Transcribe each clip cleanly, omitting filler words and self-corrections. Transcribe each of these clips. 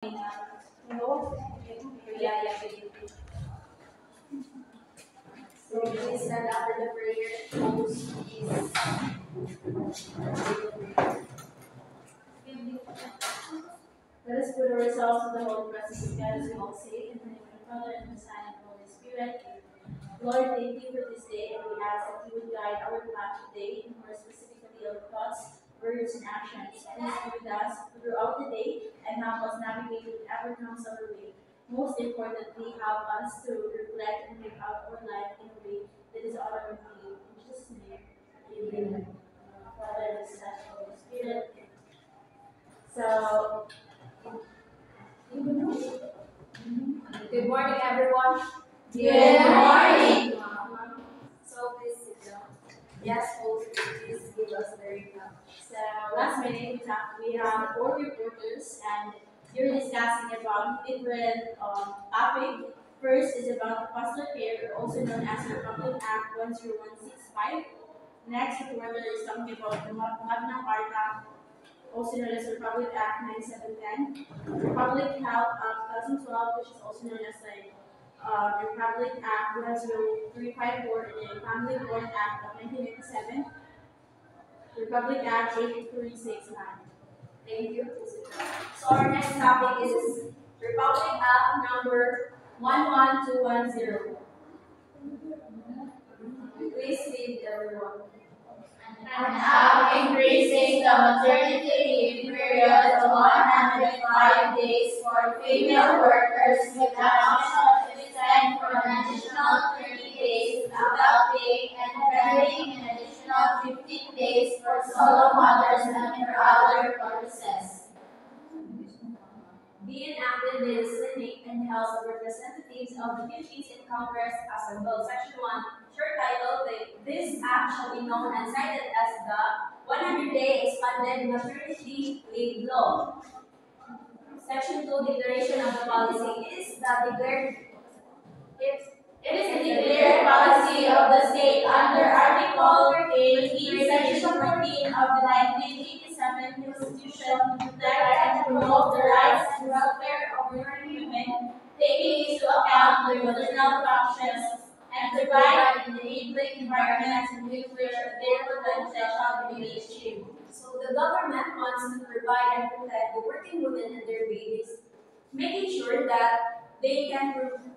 No? Yeah, yeah, so please stand after the prayer. Host is let us put ourselves in the holy presence of God as we all say, in the name of the Father, and the Son, and the Holy Spirit. Lord, thank you for this day, and we ask that you would guide our path today, and more specifically our thoughts, words, and actions. Please be with us throughout the day, and help us navigate whatever comes our way. Most importantly, help us to reflect and live out our life in a way that is honoring to you. In Jesus' name, amen. Father, the Son, and the Holy Spirit. So, good morning, everyone. Good morning. So please sit down. Yes, host, please give us the recap. So last minute we have four reporters and you're discussing about different topic. First is about foster care, also known as the Republic Act 10165. Next reporter is talking about the Magna Carta, also known as the Republic Act 9710. Republic Health Act 2012, which is also known as the Republic Act 10354, and the Family Court Act of 1997, Republic Act 8369. Thank you. So our next topic is Republic Act number 11210. Please read everyone. An act increasing the maternity leave period to 105 days for female workers with an option to extend for an additional 30 days without pay and granting an additional 15 days for solo mothers and for other purposes. Being enacted by the Senate and House of Representatives of the Philippines in Congress as a bill. Section 1, short title, this act shall be known and cited as the 100-day expanded maternity leave law. Section 2, declaration of the policy is the declared It is the declared policy of the state under Article 18, Section 14 of the 1987 Constitution to protect and promote the rights and welfare of working women, taking into account their maternal functions, and provide an enabling environment in which their potential shall be achieved. So the government wants to provide and protect the working women and their babies, making sure that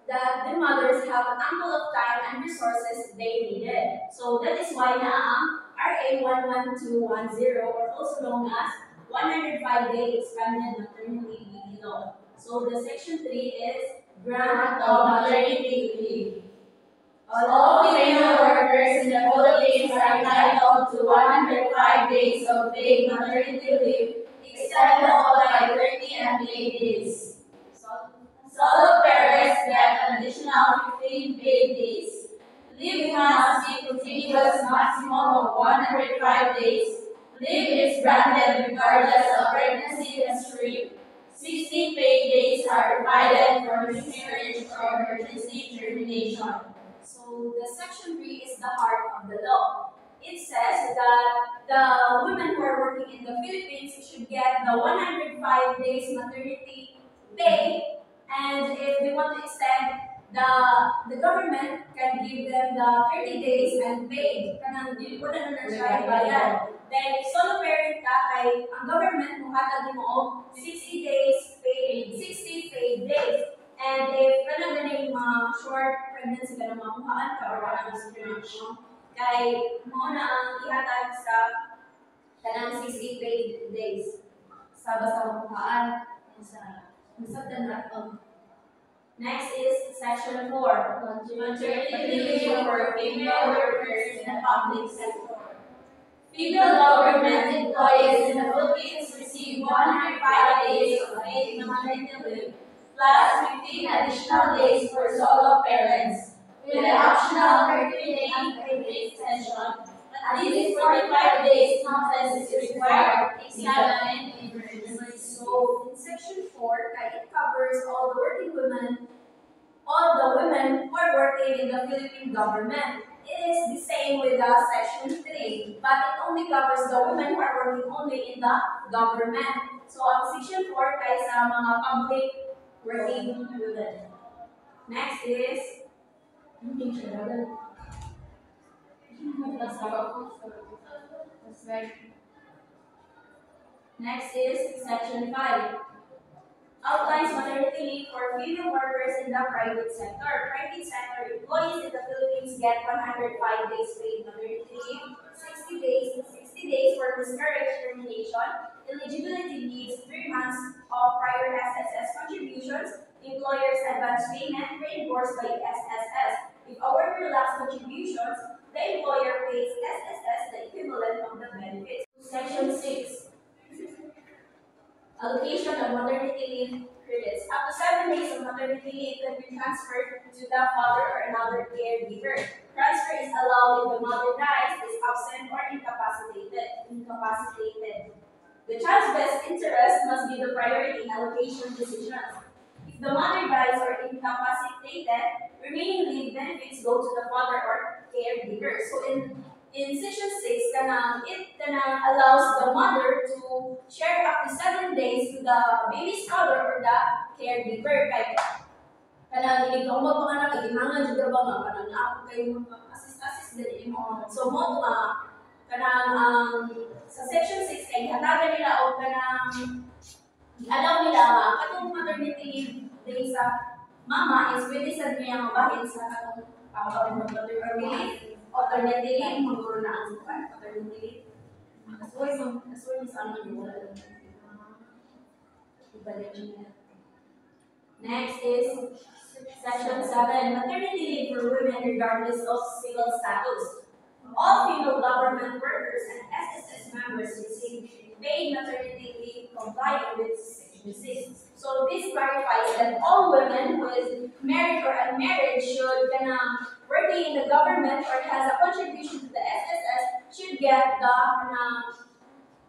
that the mothers have ample of time and resources they needed. So that is why now RA 11210, or also known as 105-day expanded maternity leave law. So the section 3 is grant of maternity leave. All female workers in the Philippines are entitled to 105 days of paid maternity leave, extendable by 30 unpaid days. Solo parents get an additional 15 paid days. Leave must be continuous maximum of 105 days. Leave is granted regardless of pregnancy history. 60 paid days are provided for miscarriage or emergency termination. So the section 3 is the heart of the law. It says that the women who are working in the Philippines should get the 105 days maternity pay, and if they want to extend, the government can give them the 30 days and paid. Kanang dili ko na siya ibayad. Then if solo parent ka, kay ang government muhatag mo og 60 days paid, 60 paid days. And if kanang ganing short pregnancy ka na makuhaan ka or kanang discrimination, kay mo na ang ihatag sa kanang 60 paid days. Sa basta makuhaan sa next is section 4. Maternity leave for female workers in the public sector. Female government employees in the Philippines receive 105 days of paid maternity leave, plus 15 additional days for solo parents, with an optional 30-day unpaid extension. At least 45 days notice is required, except in emergency. So in section 4, it covers all the women who are working in the Philippine government. It is the same with the section 3, but it only covers the women who are working only in the government. So, ang section 4 kay sa mga public working women. Next is Next is section 5. Outlines maternity leave for female workers in the private sector. Private sector employees in the Philippines get 105 days paid maternity leave, 60 days for miscarriage termination. Eligibility needs 3 months of prior SSS contributions. Employer's advance payment reimbursed by SSS. If a worker lacks contributions, the employer pays SSS the equivalent of the benefits. Section 6. Allocation of maternity leave credits. Up to 7 days of maternity leave can be transferred to the father or another caregiver. Transfer is allowed if the mother dies, is absent, or incapacitated. The child's best interest must be the priority in allocation decisions. If the mother dies or incapacitated, remaining leave benefits go to the father or caregiver. So in section 6, it allows the mother to share up to 7 days to the baby's father or the caregiver. Kaya hindi ka magpanganak, ikinangan dyan ba nga, kanang ako kayo mag-assist din mo. So mo sa section 6, kaya hatagan nila o alaw nila katong maternity leave day sa mama is pwede sa niya mabahin sa katong maternity leave. Alternately, maguro na ang sukan. Alternately, asway ni sa ano yung wala. Ibalik niya. Next is section 7. Maternity leave for women regardless of civil status. All female government workers and SSS members receive paid maternity leave complying with section 6. So this clarifies that all women who is married or unmarried should working in the government or has a contribution to the SSS should get the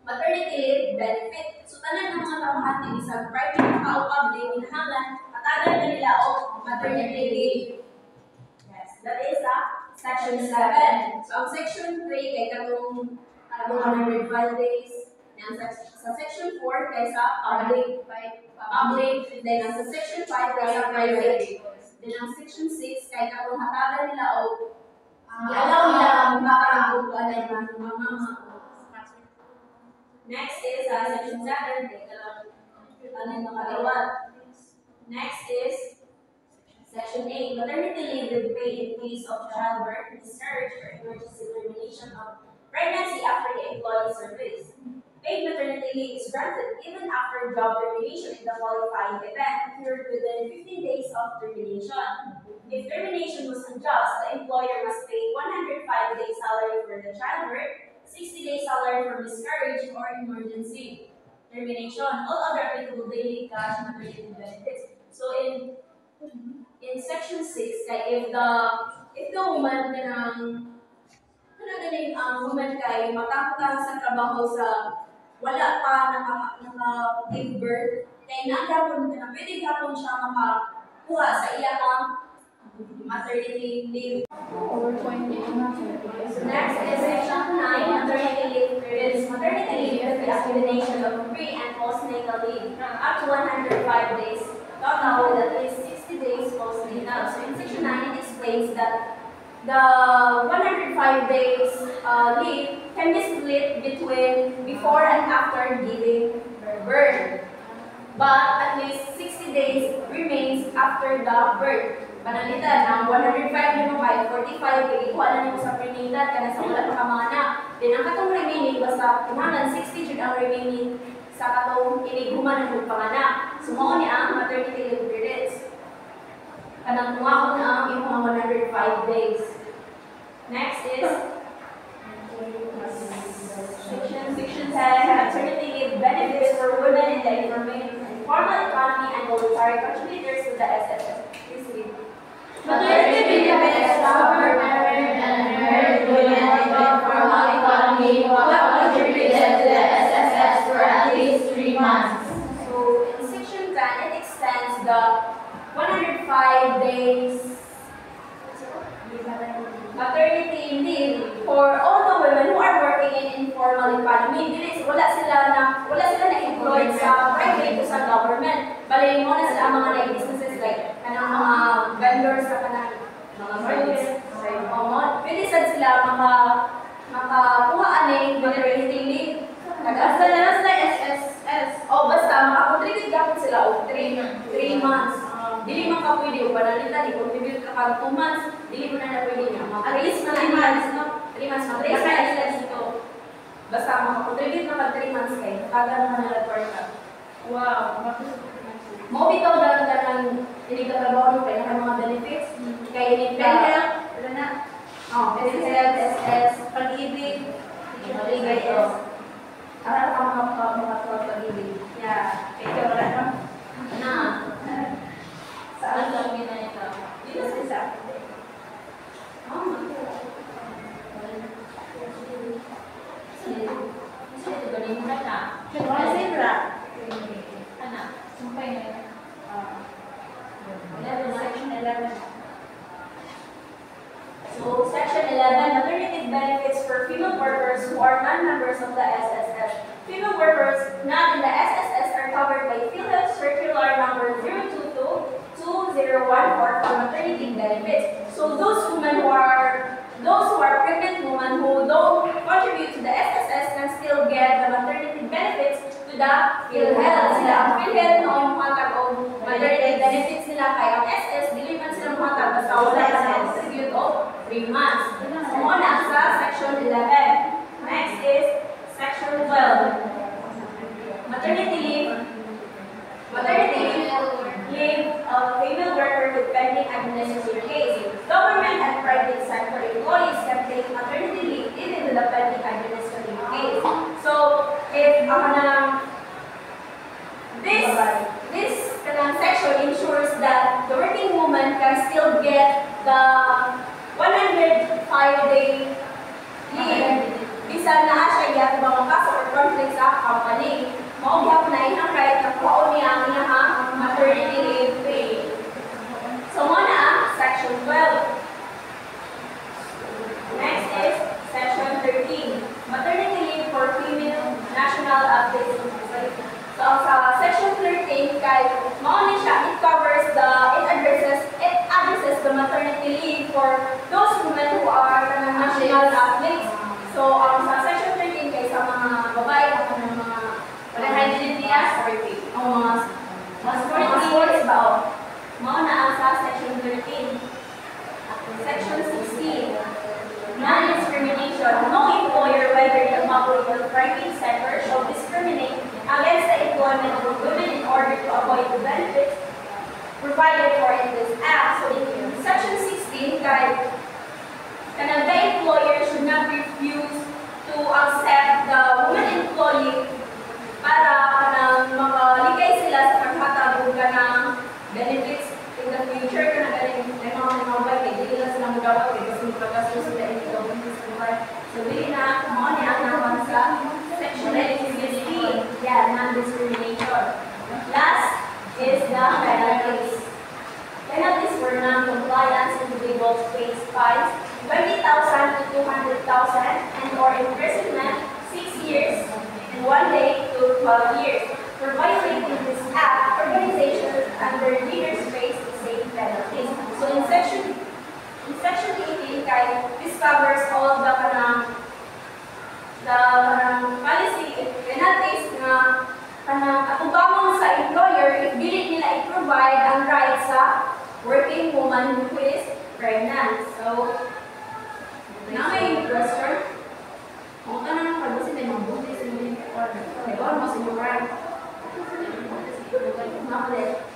maternity leave benefit. So tanan ng mga trabahante sa private o public inahalan atagan na nila o maternity leave. Yes, that is section 7. So ang section 3 kay katong 105 days. Sa section 4 kay sa public, then sa section 5 kay sa private. Then ang section 6 kay katong hatagan nila o i-allow nila ang makakuha na yung mga mama. Next is section 7 kay katong makaliwat. Next is section 8. Maternity leave with pay in case of childbirth, miscarriage, or emergency termination of pregnancy after the employee service. Paid maternity leave is granted even after job termination in the qualifying event occurred within 15 days of termination. If termination was unjust, the employer must pay 105 days salary for the childbirth, 60 days salary for miscarriage or emergency termination. All other applicable daily cash maternity benefits. So in section 6, if the woman woman kay matapang sa trabaho sa wala pa naka-give birth, kaya nagapon na pwede gapon siya makakuha sa iyang maternity leave. Next is section 9, maternity leave credits. Maternity leave is the accumulation of pre- and postnatal leave up to 105 days, total with at least 60 days postnatal. So in section 9, it explains that the 105 days leave can be split between before and after giving birth. But at least 60 days remains after the birth. Panalitan ng 105 nimo by 45 ikuha na nimo sa prenatal kana sa wala pa ka mga anak. Then ang katong remaining basta kinahanglan 60 jud ang remaining sa katong iniguman ng panganak. So mao ni ang maternity leave credits. Kanang tumaon na ang imong 105 days. Next is section 10, maternity leave benefits for women in the informal economy and voluntary contributors to the SSS. Maternity benefits cover married and unmarried women in the informal economy who have contributed to the SSS for at least 3 months. So in section 10, it extends the 105 days maternity leave for all the women who are working working in informal economy. Wala sila na employed sa private o sa government. Bali mo na sila ang mga like businesses like kanang mga vendors sa kanang mga service. Pwede sad sila makakuha ani maternity leave. Nag-asa na sila SSS. O basta makakontribute gapon sila og 3 months. Dili man ka pwede o panalitan i-contribute ka pag 2 months, dili mo na pwede niya. At least 3 months, no? 3 months, mag-raise na sila dito. Basta makakontribute na pag 3 months kayo, tagan mo na ka. Wow. Mo bitaw dalang hindi ka trabaho mo kaya mga benefits. Kaya hindi ka. Wala na. SSS, SS, pag-ibig, PIS. Aral ka mga pag-ibig. Yeah. Kaya wala ka. Na. Saan lang na ito? Dito sa isa. Sige, galing mo na ka. Anak, sumpay na yun. 11, Section 11. So, Section 11, maternity benefits for female workers who are non-members of the SSS. Female workers not in the SSS are covered by PhilHealth Circular Number 022-2014 for maternity benefits. So, those women who are pregnant women who don't contribute to the SSS can still get the maternity benefits to the PhilHealth. Sila ang PhilHealth no yung matag o maternity benefits nila kaya ang SS, dili man sila matag basta wala ka na contribute o 3 months. So, muna sa Section 11. Next is Section 12. Maternity leave. Maternity leave of female worker with pending administrative case. Government and private sector employees can take maternity leave even with a pending administrative case. So, if this section ensures that the working woman can still get the 105-day leave. Bisan na siya iyang mga kaso or conflict sa company. Maugyap na inang right na kuhaon niya ang iyang maternity leave pay. So, muna Section 12. Next is Section 13. Maternity leave for female national updates. So, sa Section 13, it covers it addresses the maternity leave for those women who are national athletes. So, sa Section 13, kay sa mga babae, mga sports ba o? Mauna ang sa Section 13. Section 16. Non-discrimination. No employer, whether in the public or private sector, shall discriminate against the employment of women in order to avoid the benefits provided for in this Act. So, in Section 16, the employer should not refuse to accept the woman employee para makaligay sila sa paghatag ng benefits in the future. Galing may mga bike, hindi nila sila magawag kasi magkagasto sila in the business. So, hindi na ang naman sa Section 16. Yeah, non-discrimination. Last is the penalties. Penalties for non-compliance, individuals face fines 20,000 to 200,000 and or imprisonment 6 years and 1 day to 12 years. For violating this act, organizations and their leaders face the same penalties. So in Section 18, this covers all the policy penalties na atubangon sa employer if dili nila i-provide ang rights sa working woman who is pregnant. So, na may question? Kung ka na ng pag-usin ay mabuti sa mga nag-on mo sa yung right.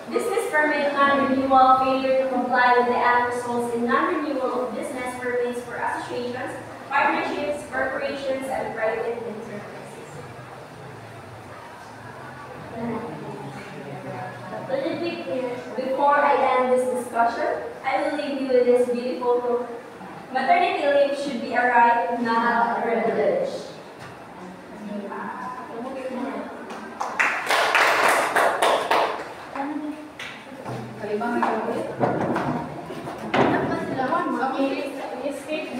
Business permit non-renewal, failure to comply with the act results in non-renewal of business permits for associations, partnerships, corporations, and private enterprises. Before I end this discussion, I will leave you with this beautiful quote. Maternity leave should be a right, not a privilege. Escape